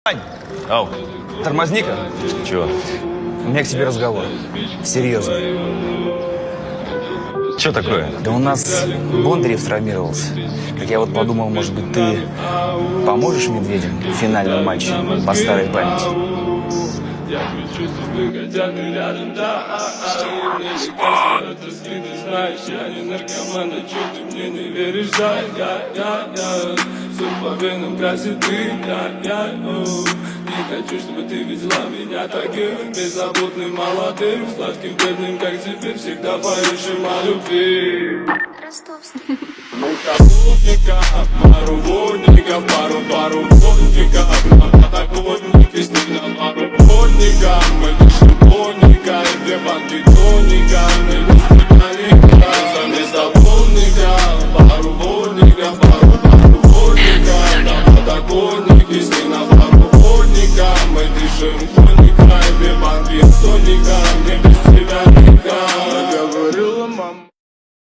Ань, Ау, тормозни-ка. чего? У меня к тебе разговор. Серьезно. Что такое? Да у нас Бондарев травмировался. Так я вот подумал, может быть, ты поможешь медведям в финальном матче по старой памяти? Не хочу, чтобы ты видела меня таким беззаботным, молодым, сладким, бедным, как теперь всегда поющим о любви. Мы пару водников, пару водников, водники с ним на пару водников. Мы дышим водника и две банки тоника. Мы не стреляли, заместо водника. Пару водников, пару водников, да водогонники с ним на пару водника. Мы дышим водника и две банки тоника.